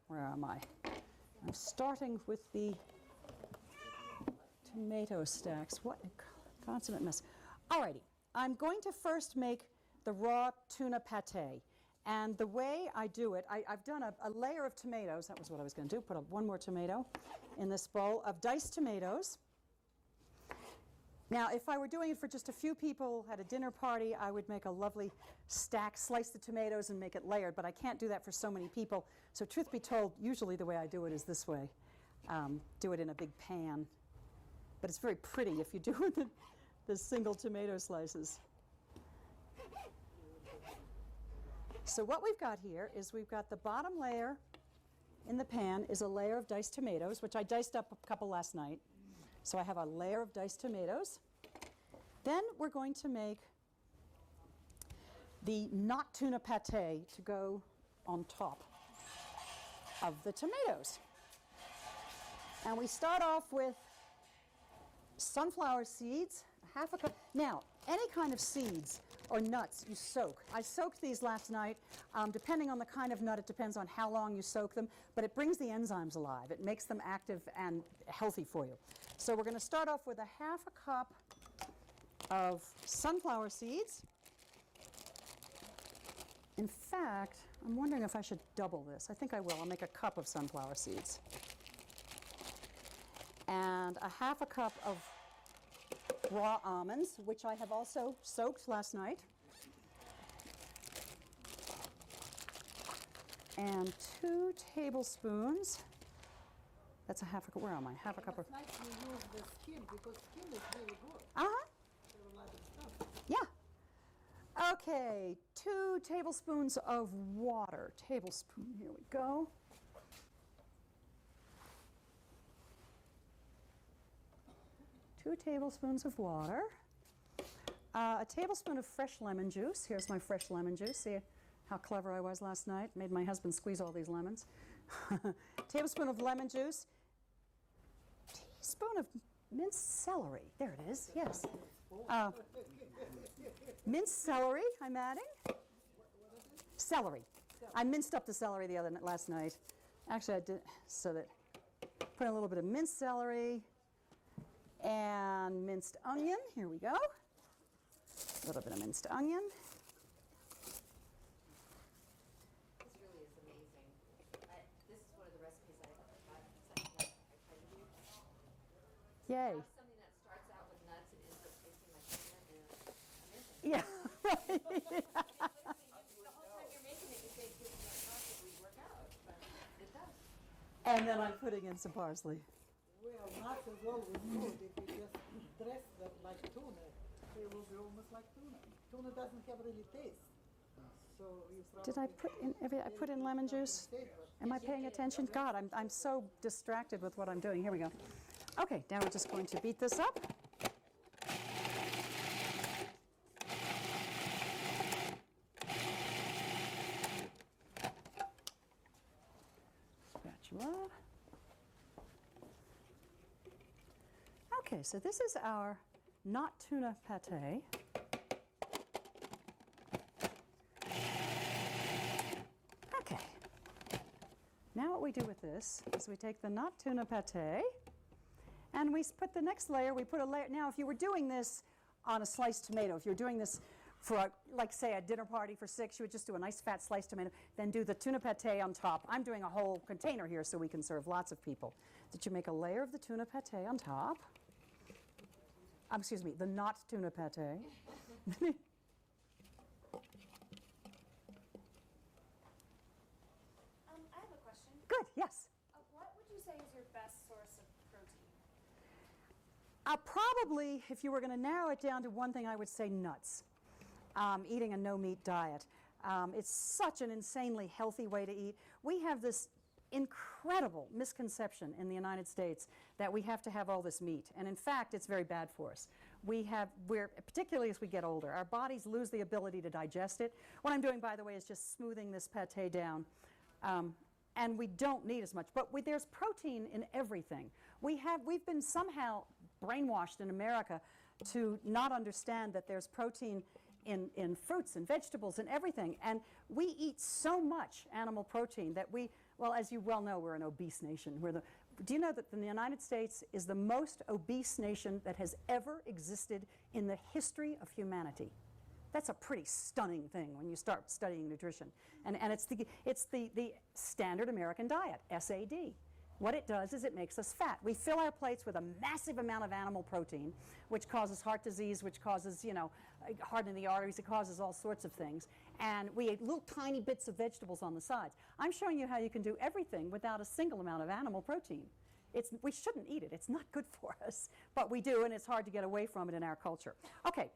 where am I? I'm starting with the tomato stacks. What a consummate mess. Alrighty, I'm going to first make the raw tuna pate. And the way I do it, I've done a layer of tomatoes. That was what I was going to do. Put one more tomato in this bowl of diced tomatoes. Now, if I were doing it for just a few people at a dinner party, I would make a lovely stack, slice the tomatoes and make it layered. But I can't do that for so many people. So truth be told, usually the way I do it is this way. Do it in a big pan. But it's very pretty if you do it in the single tomato slices. So what we've got here is we've got the bottom layer in the pan is a layer of diced tomatoes, which I diced up a couple last night. So I have a layer of diced tomatoes. Then we're going to make the not tuna pate to go on top of the tomatoes. And we start off with sunflower seeds, half a cup. Now, any kind of seeds or nuts you soak. I soaked these last night. Depending on the kind of nut, it depends on how long you soak them, but it brings the enzymes alive. It makes them active and healthy for you. So we're going to start off with a half a cup of sunflower seeds. In fact, I'm wondering if I should double this. I think I will. I'll make a cup of sunflower seeds. And a half a cup of raw almonds, which I have also soaked last night. And 2 tablespoons. That's a half a cup. Where am I? Half a cup of. It's nice you use the skim because skim is very good. Yeah. Okay, 2 tablespoons of water. Tablespoon, here we go. Two tablespoons of water. A tablespoon of fresh lemon juice. Here's my fresh lemon juice. See how clever I was last night? Made my husband squeeze all these lemons. Tablespoon of lemon juice. Teaspoon of minced celery. There it is, yes. Minced celery, I'm adding. Celery. I minced up the celery last night. Actually, I did so that put a little bit of minced celery and minced onion. Here we go. A little bit of minced onion. This really is amazing. This is one of the recipes I tried to do. Yay. Have something that starts out with nuts and ends up tasting like tuna is amazing. Yeah, right. The whole time you're making it, you say this might possibly work out, but it does. And then I'm putting in some parsley. Well, nuts is always good if you just dress them like tuna. They will be almost like tuna. Tuna doesn't have really taste. So you Did I put in I put in lemon juice? Am I paying attention? God, I'm so distracted with what I'm doing. Here we go. Okay, now we're just going to beat this up. Spatula. Okay, so this is our not tuna pate. Okay. Now what we do with this is we take the not tuna pate and we put the next layer, we put a layer. Now if you were doing this on a sliced tomato, if you're doing this for, like say, a dinner party for 6, you would just do a nice fat sliced tomato, then do the tuna pate on top. I'm doing a whole container here so we can serve lots of people. Did you make a layer of the tuna pate on top? Excuse me, the not tuna pate. I have a question. Good, yes. What would you say is your best source of protein? Probably, if you were going to narrow it down to one thing, I would say nuts. Eating a no-meat diet. It's such an insanely healthy way to eat. We have this incredible misconception in the United States that we have to have all this meat. And in fact, it's very bad for us. Particularly as we get older, our bodies lose the ability to digest it. What I'm doing, by the way, is just smoothing this pate down. And we don't need as much. But there's protein in everything. We've been somehow brainwashed in America to not understand that there's protein in fruits and vegetables and everything. And we eat so much animal protein that well, as you well know, we're an obese nation. Do you know that the United States is the most obese nation that has ever existed in the history of humanity? That's a pretty stunning thing when you start studying nutrition. And it's the standard American diet, SAD. What it does is it makes us fat. We fill our plates with a massive amount of animal protein, which causes heart disease, which causes, hardening the arteries. It causes all sorts of things. And we eat little tiny bits of vegetables on the sides. I'm showing you how you can do everything without a single amount of animal protein. We shouldn't eat it. It's not good for us. But we do, and it's hard to get away from it in our culture. Okay.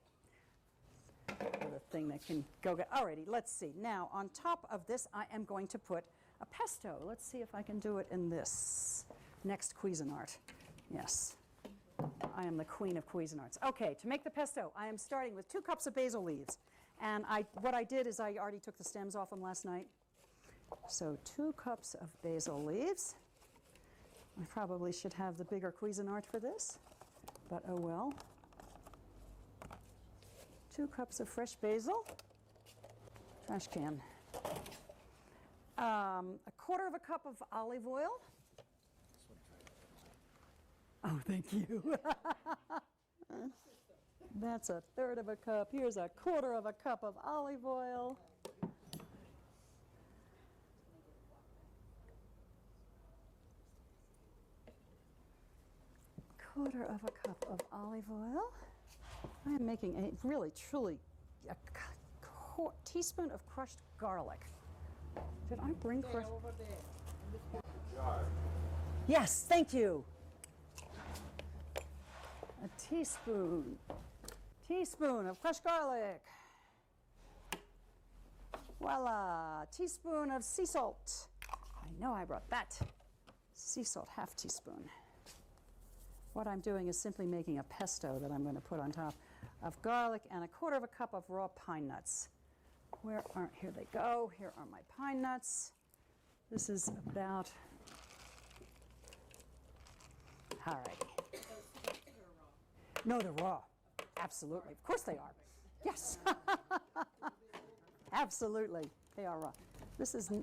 The thing that can go. Alrighty, let's see. Now, on top of this, I am going to put a pesto. Let's see if I can do it in this next Cuisinart. Yes, I am the queen of Cuisinarts. Okay, to make the pesto, I am starting with 2 cups of basil leaves. And what I did is I already took the stems off them last night. So 2 cups of basil leaves. I probably should have the bigger Cuisinart for this, but oh well. 2 cups of fresh basil. Trash can. 1/4 cup of olive oil. Oh, thank you. That's 1/3 cup. Here's 1/4 cup of olive oil. Quarter of a cup of olive oil. I am making a really, truly, a teaspoon of crushed garlic. Did I bring crushed? Over there. Yes, thank you. A teaspoon of crushed garlic. Voila, teaspoon of sea salt. I know I brought that. Sea salt, 1/2 teaspoon. What I'm doing is simply making a pesto that I'm going to put on top of garlic, and 1/4 cup of raw pine nuts. Here they go. Here are my pine nuts. This is about, all right. No, they're raw. Absolutely. Of course they are. Yes. Absolutely. They are raw. This is. But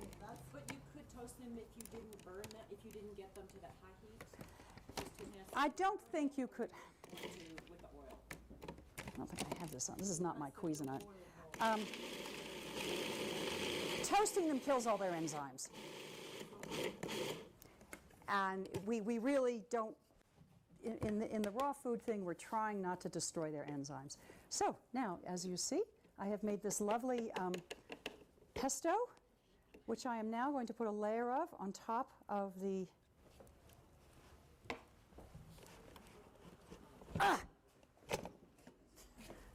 you could toast them if you didn't burn them, if you didn't get them to that high heat? I don't think you could. With the oil. I don't think I have this on. This is not my Cuisinart. Toasting them kills all their enzymes. And we really don't, in the raw food thing, we're trying not to destroy their enzymes. So now, as you see, I have made this lovely pesto, which I am now going to put a layer of on top of the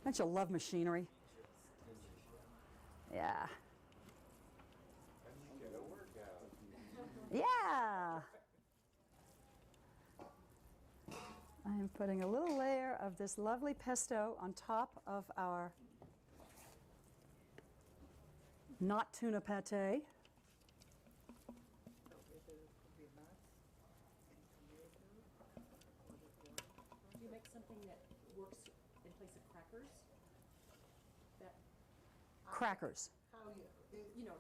Don't you love machinery? Yeah. Yeah. I am putting a little layer of this lovely pesto on top of our not tuna pate. Do you make something that works in place of crackers? That, Crackers. How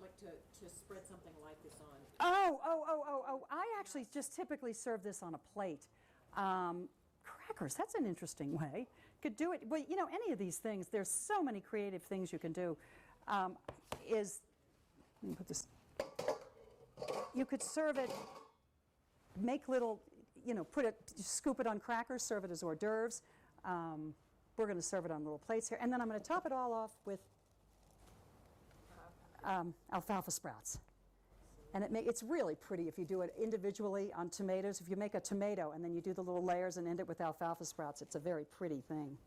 like to spread something like this on. Oh. I actually just typically serve this on a plate. Crackers, that's an interesting way. Could do it, well, any of these things, there's so many creative things you can do. Let me put this, you could serve it, make little, scoop it on crackers, serve it as hors d'oeuvres. We're going to serve it on little plates here. And then I'm going to top it all off with alfalfa sprouts. And it's really pretty if you do it individually on tomatoes. If you make a tomato and then you do the little layers and end it with alfalfa sprouts, it's a very pretty thing.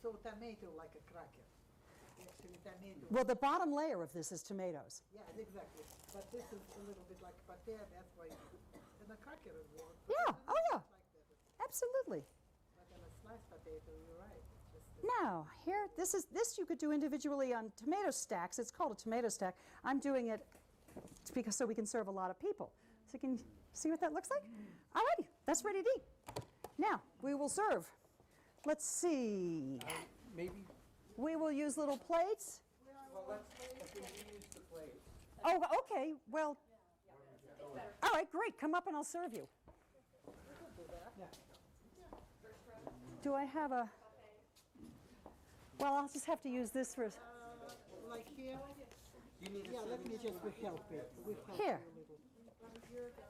So tomato like a cracker. Actually, tomato. Well, the bottom layer of this is tomatoes. Yeah, exactly. But this is a little bit like potato, that's why. And the cracker is warm. Yeah, oh yeah, Like that. absolutely. But on a sliced potato, you're right. Now, here, this you could do individually on tomato stacks. It's called a tomato stack. I'm doing it so we can serve a lot of people. So you can see what that looks like? All righty, that's ready to eat. Now, we will serve. Let's see. Maybe We will use little plates. Well, if we use the plates. Oh, okay, well, all right, great, come up and I'll serve you. Do I have a, well, I'll just have to use this for, Like here? You need Yeah, let me just help it. We help Here. you a little.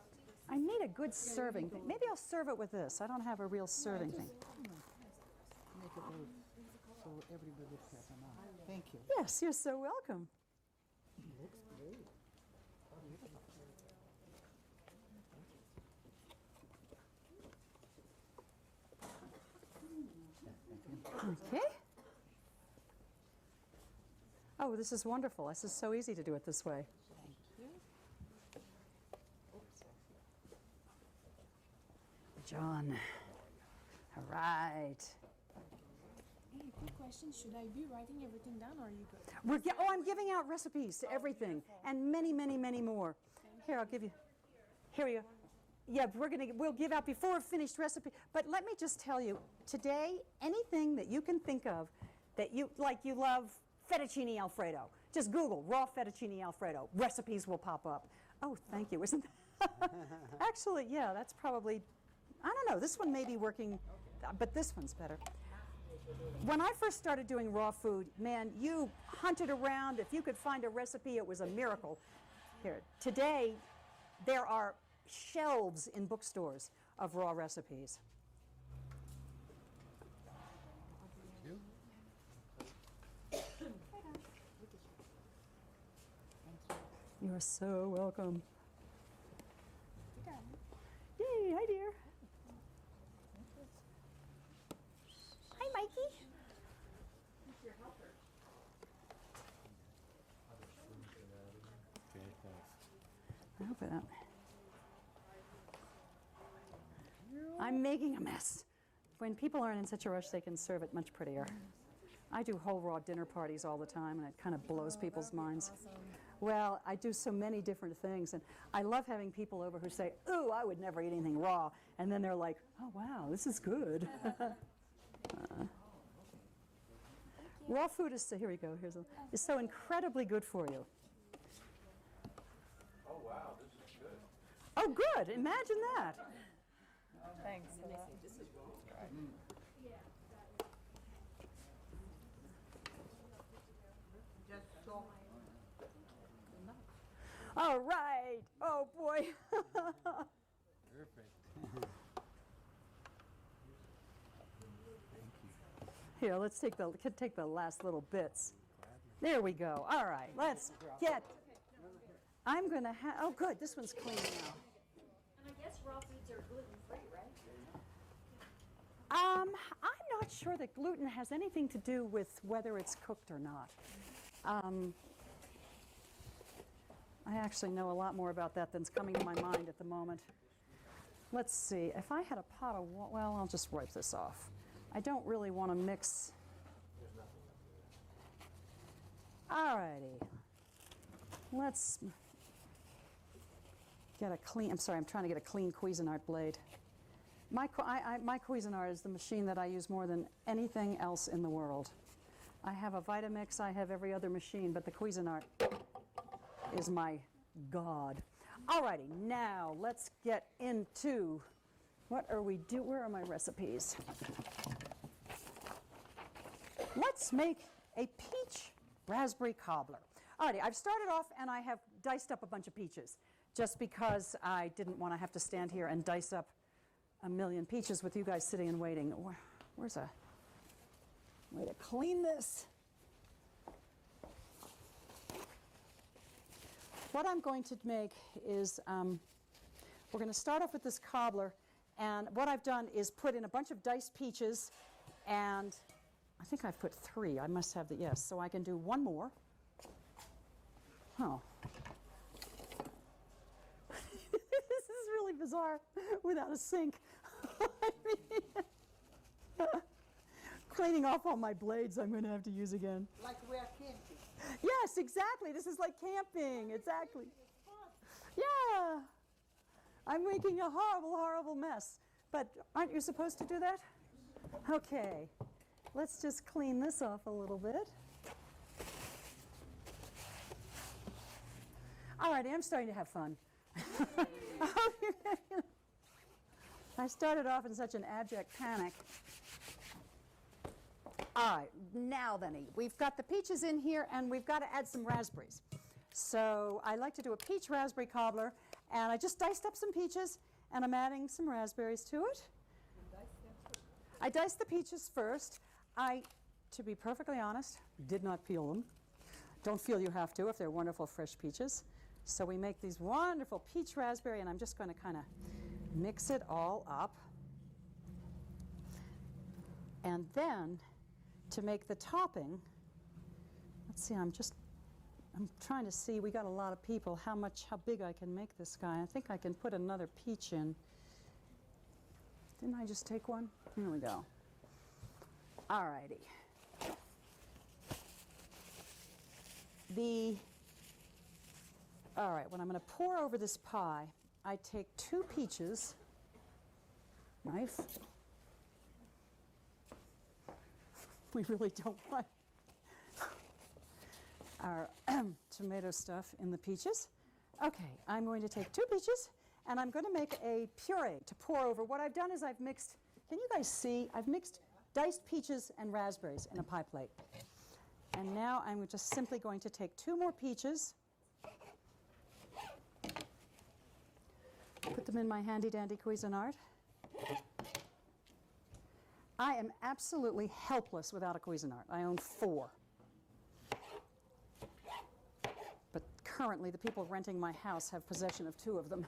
I need a good serving thing. Maybe I'll serve it with this. I don't have a real serving thing. Make it all so everybody has enough. Thank you. Yes, you're so welcome. Okay. Oh, this is wonderful. This is so easy to do it this way. John. All right. Hey, quick question. Should I be writing everything down or are you good? Oh, I'm giving out recipes to everything and many, many, many more. Here, I'll give you. Here you go. Yeah, we'll give out before finished recipe. But let me just tell you, today, anything that you can think of that you love fettuccine Alfredo. Just Google raw fettuccine Alfredo. Recipes will pop up. Oh, thank you. Isn't that? Actually, yeah, that's probably, I don't know. This one may be working, but this one's better. When I first started doing raw food, man, you hunted around. If you could find a recipe, it was a miracle. Here, today, there are shelves in bookstores of raw recipes. You are so welcome. Yay, hi dear. Hi Mikey. I hope it up. I'm making a mess. When people aren't in such a rush, they can serve it much prettier. I do whole raw dinner parties all the time, and it kind of blows people's minds. Well, I do so many different things, and I love having people over who say, "Ooh, I would never eat anything raw," and then they're like, "Oh, wow, this is good." Raw food is so, here we go, is so incredibly good for you. Oh, wow, this is good. Oh, good, imagine that. Thanks. Just so. All right, oh boy. Perfect. Here, let's take the last little bits. There we go. All right, let's get. I'm gonna have. Oh, good. This one's clean now. And I guess raw foods are gluten-free, right? I'm not sure that gluten has anything to do with whether it's cooked or not. I actually know a lot more about that than's coming to my mind at the moment. Let's see. If I had a pot of well, I'll just wipe this off. I don't really want to mix. All righty. Let's get a clean, I'm sorry, I'm trying to get a clean Cuisinart blade. My Cuisinart is the machine that I use more than anything else in the world. I have a Vitamix, I have every other machine, but the Cuisinart is my god. All righty, now let's get into, where are my recipes? Let's make a peach raspberry cobbler. Alrighty, I've started off and I have diced up a bunch of peaches just because I didn't want to have to stand here and dice up a million peaches with you guys sitting and waiting. Where's a way to clean this? What I'm going to make is, we're going to start off with this cobbler, and what I've done is put in a bunch of diced peaches, and I think I've put 3. I must have yes, so I can do one more. Oh. This is really bizarre without a sink. I mean, cleaning off all my blades I'm going to have to use again. Like we are camping. Yes, exactly. This is like camping. Exactly. Yeah. I'm making a horrible, horrible mess. But aren't you supposed to do that? Okay. let's just clean this off a little bit. All righty, I'm starting to have fun. I started off in such an abject panic. All right, now then, we've got the peaches in here, and we've got to add some raspberries. So I like to do a peach raspberry cobbler, and I just diced up some peaches, and I'm adding some raspberries to it. I diced the peaches first. To be perfectly honest, did not peel them. Don't feel you have to if they're wonderful fresh peaches. So we make these wonderful peach raspberry, and I'm just going to kind of mix it all up. And then to make the topping, let's see, I'm trying to see, we got a lot of people, how big I can make this guy. I think I can put another peach in. Didn't I just take one? Here we go. All righty. All right, when I'm going to pour over this pie, I take 2 peaches, knife. We really don't want our tomato stuff in the peaches. Okay, I'm going to take 2 peaches, and I'm going to make a puree to pour over. What I've done is I've mixed, can you guys see? I've mixed diced peaches and raspberries in a pie plate. And now I'm just simply going to take 2 more peaches, put them in my handy-dandy Cuisinart. I am absolutely helpless without a Cuisinart. I own 4. But currently, the people renting my house have possession of 2 of them.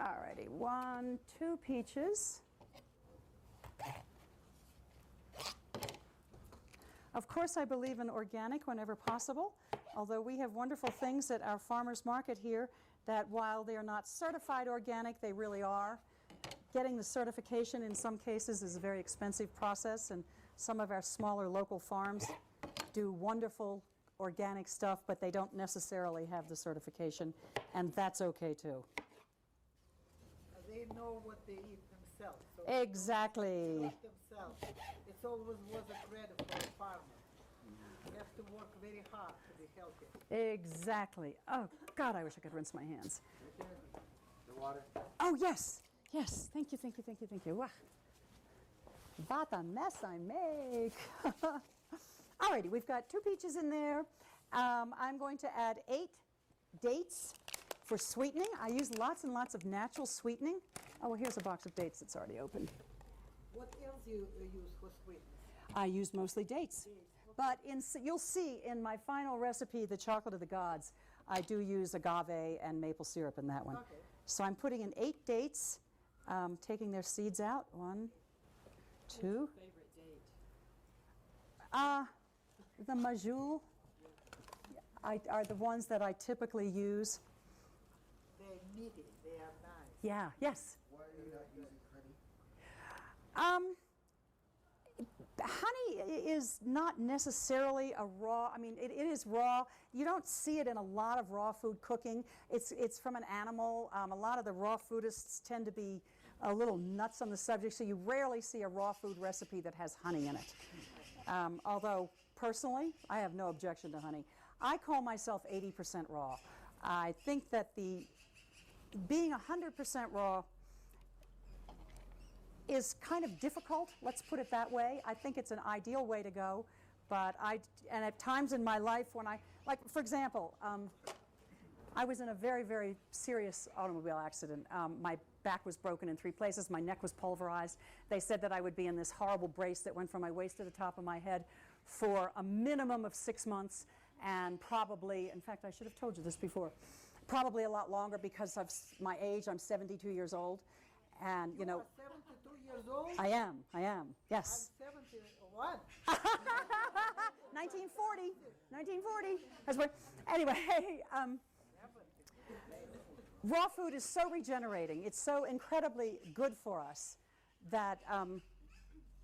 All righty, 1, 2 peaches. Of course, I believe in organic whenever possible, although we have wonderful things at our farmers market here that while they are not certified organic, they really are. Getting the certification in some cases is a very expensive process, and some of our smaller local farms do wonderful organic stuff, but they don't necessarily have the certification, and that's okay too. They know what they eat themselves. So Exactly. they don't themselves. It's always was a credit for a farmer. You have to work very hard to be healthy. Exactly. Oh, God, I wish I could rinse my hands. The water. Oh, yes. Yes. Thank you, thank you, thank you, thank you. Wow. What a mess I make. All righty, we've got 2 peaches in there. I'm going to add 8 dates for sweetening. I use lots and lots of natural sweetening. Oh, well, here's a box of dates that's already open. What else you use for sweetness? I use mostly dates. But you'll see in my final recipe, the chocolate of the gods, I do use agave and maple syrup in that one. Okay. So I'm putting in 8 dates, taking their seeds out. 1, 2. Favorite date? The Majoul are the ones that I typically use. They're meaty. They are nice. Yeah, yes. Why are you not using honey? Honey is not necessarily a raw, I mean, it is raw. You don't see it in a lot of raw food cooking. It's from an animal. A lot of the raw foodists tend to be a little nuts on the subject, so you rarely see a raw food recipe that has honey in it. Although, personally, I have no objection to honey. I call myself 80% raw. I think that being 100% raw is kind of difficult, let's put it that way. I think it's an ideal way to go, but and at times in my life when like for example, I was in a very, very serious automobile accident. My back was broken in 3 places, my neck was pulverized. They said that I would be in this horrible brace that went from my waist to the top of my head for a minimum of 6 months, and probably, in fact, I should have told you this before, probably a lot longer because of my age. I'm 72 years old, and you know, 72 years old? I am, yes. I'm 71. 1940. That's what, anyway, raw food is so regenerating. It's so incredibly good for us that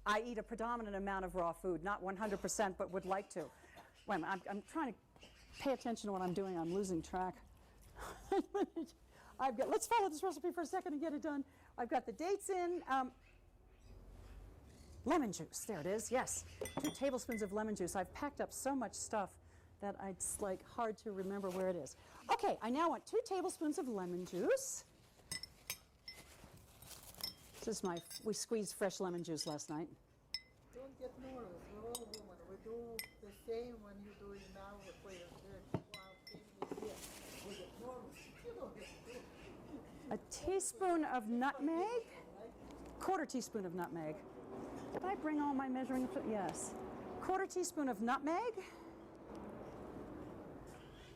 I eat a predominant amount of raw food, not 100%, but would like to. Wait a minute, I'm trying to pay attention to what I'm doing. I'm losing track. Let's follow this recipe for a second and get it done. I've got the dates in. lemon juice. There it is, yes. 2 tablespoons of lemon juice. I've packed up so much stuff that it's like hard to remember where it is. Okay, I now want 2 tablespoons of lemon juice. This is we squeezed fresh lemon juice last night. Don't get nervous. We're all women. We do the same when you do it now for your church. Wow, baby, yeah. We get nervous. You don't get nervous. A teaspoon of nutmeg, 1/4 teaspoon of nutmeg. Did I bring all my measuring? Yes. 1/4 teaspoon of nutmeg.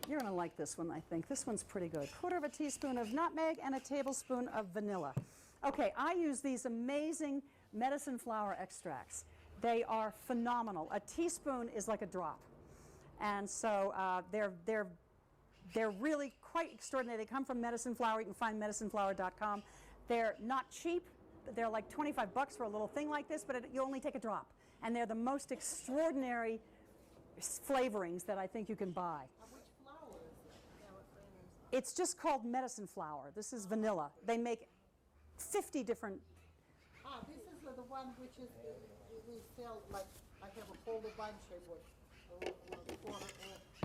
You're going to like this one, I think. This one's pretty good. 1/4 teaspoon of nutmeg and a tablespoon of vanilla. Okay, I use these amazing medicine flower extracts. They are phenomenal. A teaspoon is like a drop. And so they're really quite extraordinary. They come from Medicine Flower. You can find medicineflower.com. They're not cheap. They're like 25 bucks for a little thing like this, but you only take a drop. And they're the most extraordinary flavorings that I think you can buy. Which flower is it? It's just called medicine flower. This is vanilla. They make 50 different. This is the one which is we sell, like I have a whole bunch I bought for all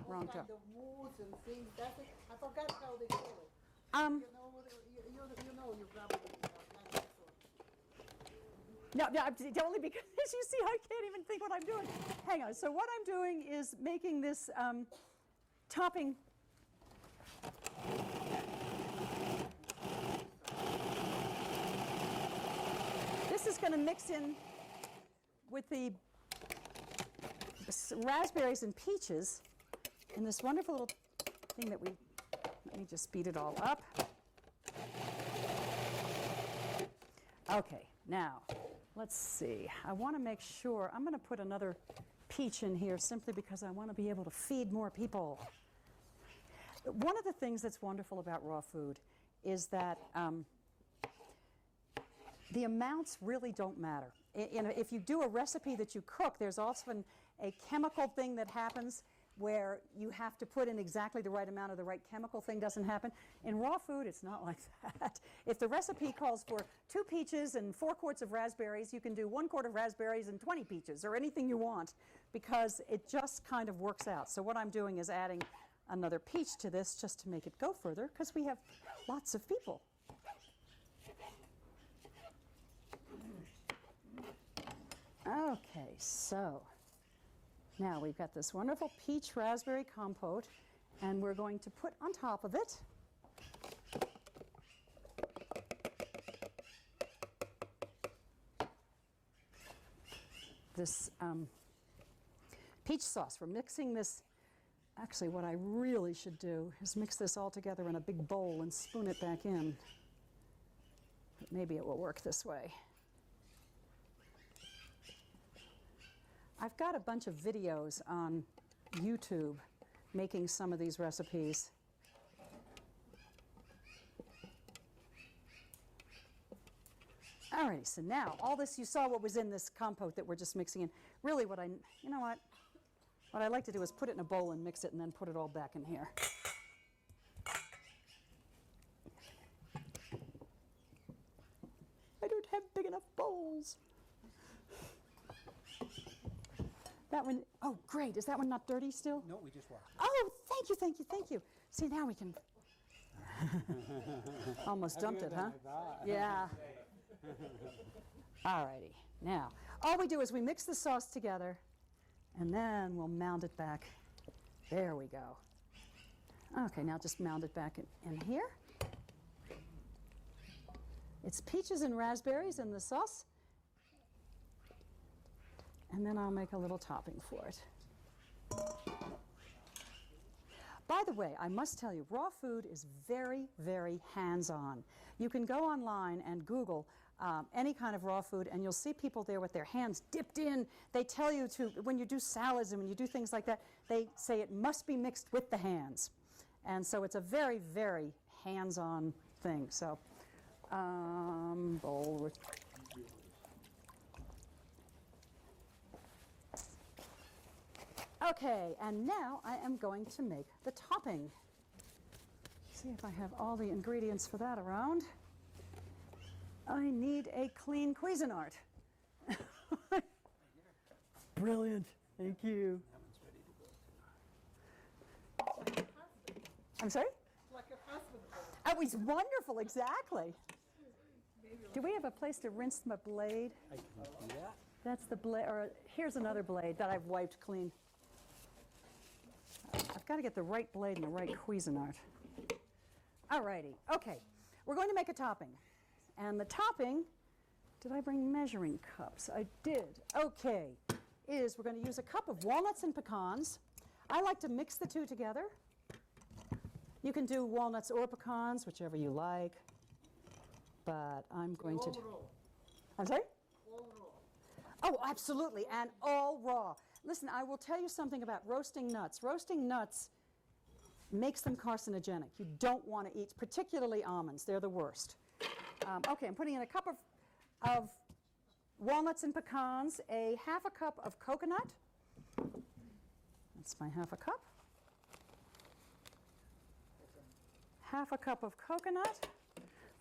Wrong kind toe. of moods and things. That's it. I forgot how they call it. You know you probably know. No, only because you see, I can't even think what I'm doing. Hang on. So what I'm doing is making this topping. This is going to mix in with the raspberries and peaches in this wonderful little thing that let me just beat it all up. Okay, now, let's see. I want to make sure, I'm going to put another peach in here simply because I want to be able to feed more people. One of the things that's wonderful about raw food is that the amounts really don't matter. If you do a recipe that you cook, there's often a chemical thing that happens where you have to put in exactly the right amount, or the right chemical thing doesn't happen. In raw food, it's not like that. If the recipe calls for 2 peaches and 4 quarts of raspberries, you can do 1 quart of raspberries and 20 peaches, or anything you want, because it just kind of works out. So what I'm doing is adding another peach to this just to make it go further, because we have lots of people. Okay, so now we've got this wonderful peach raspberry compote, and we're going to put on top of it this peach sauce. We're mixing this. Actually, what I really should do is mix this all together in a big bowl and spoon it back in. But maybe it will work this way. I've got a bunch of videos on YouTube making some of these recipes. Alrighty, so now all this, you saw what was in this compote that we're just mixing in. Really what you know what? What I like to do is put it in a bowl and mix it and then put it all back in here. I don't have big enough bowls. That one, oh great, is that one not dirty still? No, we just washed it. Oh, thank you, thank you, thank you. See, now we can. Almost dumped it, huh? Yeah. All righty, now, all we do is we mix the sauce together, and then we'll mound it back. There we go. Okay, now just mound it back in here. It's peaches and raspberries in the sauce. And then I'll make a little topping for it. By the way, I must tell you, raw food is very, very hands-on. You can go online and Google any kind of raw food, and you'll see people there with their hands dipped in. They tell you to, when you do salads and when you do things like that, they say it must be mixed with the hands. And so it's a very, very hands-on thing. So, bowl with. Okay, and now I am going to make the topping. See if I have all the ingredients for that around. I need a clean Cuisinart. Brilliant. Thank you. That one's ready to go. I'm sorry? Like a husband. Oh, it's wonderful, exactly. Do we have a place to rinse my blade? I can do that. That's the blade, or here's another blade that I've wiped clean. I've got to get the right blade and the right Cuisinart. All righty, okay. We're going to make a topping. And the topping, did I bring measuring cups? I did. Okay, is we're going to use a cup of walnuts and pecans. I like to mix the two together. You can do walnuts or pecans, whichever you like. But I'm going to... All raw. I'm sorry? All raw. Oh, absolutely, and all raw. Listen, I will tell you something about roasting nuts. Roasting nuts makes them carcinogenic. You don't want to eat, particularly almonds. They're the worst. Okay, I'm putting in a cup of walnuts and pecans, a half a cup of coconut. That's my half a cup. Half a cup of coconut.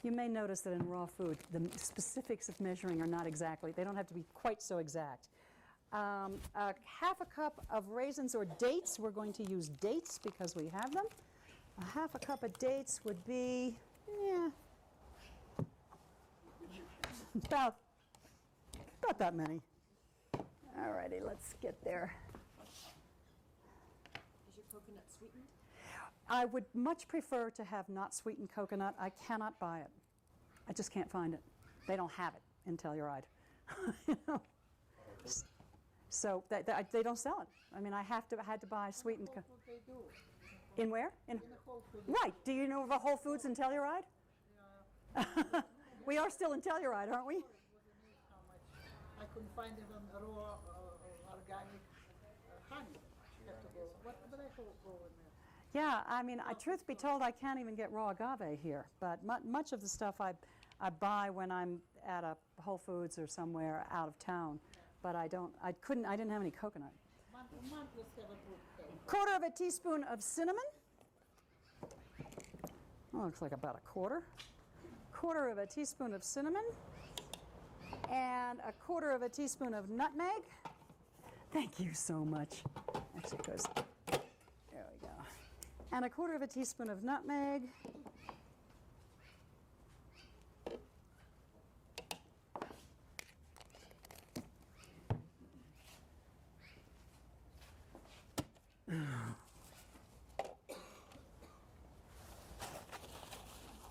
You may notice that in raw food, the specifics of measuring are not exactly, they don't have to be quite so exact. Half a cup of raisins or dates. We're going to use dates because we have them. A half a cup of dates would be, about that many. All righty, let's get there. Is your coconut sweetened? I would much prefer to have not sweetened coconut. I cannot buy it. I just can't find it. They don't have it in Telluride. You know? So they don't sell it. I mean, I had to buy sweetened. What they do? In where? In the Whole Foods. Right. Do you know of a Whole Foods in Telluride? We are still in Telluride, aren't we? How much? I couldn't find even raw organic honey. Have to go. What I go in there? Yeah. I mean, truth be told, I can't even get raw agave here. But much of the stuff I buy when I'm at a Whole Foods or somewhere out of town. But I didn't have any coconut. Quarter of a teaspoon of cinnamon. Oh, looks like about a quarter. Quarter of a teaspoon of cinnamon. And a quarter of a teaspoon of nutmeg. Thank you so much. Actually, it goes, there we go. And a quarter of a teaspoon of nutmeg.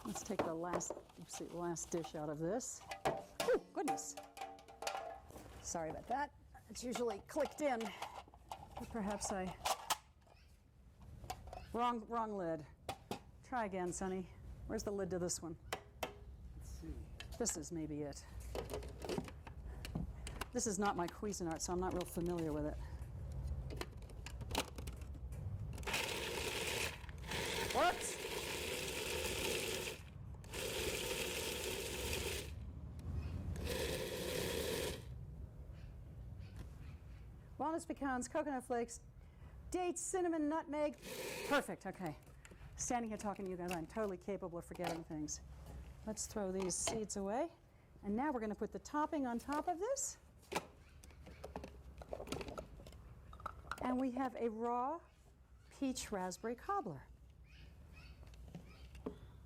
Let's take the last dish out of this. Oh, goodness. Sorry about that. It's usually clicked in. But perhaps wrong lid. Try again, Sunny. Where's the lid to this one? Let's see. This is maybe it. This is not my Cuisinart, so I'm not real familiar with it. Works. Walnuts, pecans, coconut flakes, dates, cinnamon, nutmeg. Perfect, okay. Standing here talking to you guys, I'm totally capable of forgetting things. Let's throw these seeds away. And now we're going to put the topping on top of this. And we have a raw peach raspberry cobbler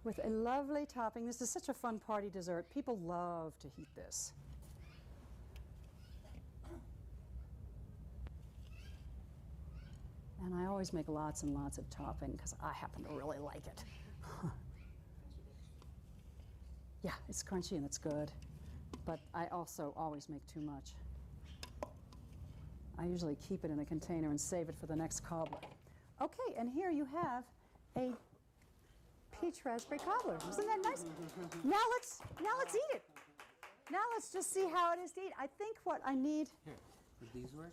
with a lovely topping. This is such a fun party dessert. People love to eat this. And I always make lots and lots of topping because I happen to really like it. Yeah, it's crunchy and it's good, but I also always make too much. I usually keep it in a container and save it for the next cobbler. Okay, and here you have a peach raspberry cobbler. Isn't that nice? Now let's eat it. Now let's just see how it is to eat. I think what I need. Here, would these work?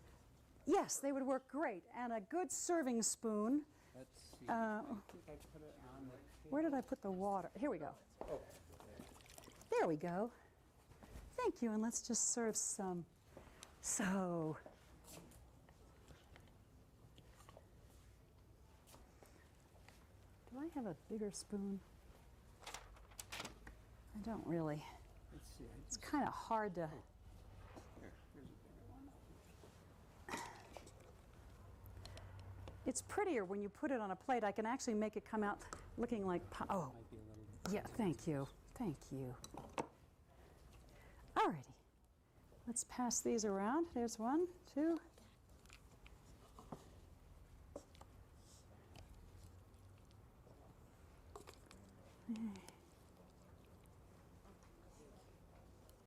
Yes, they would work great, and a good serving spoon. Let's see. I think I put it on the table. Where did I put the water? Here we go. Oh, There we go. Thank you, and let's just serve some. So. Do I have a bigger spoon? I don't really. let's see. It's kind of hard to. Here, here's It's prettier when you put it on a plate. I can actually make it come out looking like, oh, Might be a little. yeah, thank you, thank you. Alrighty, let's pass these around. There's one, two. Okay.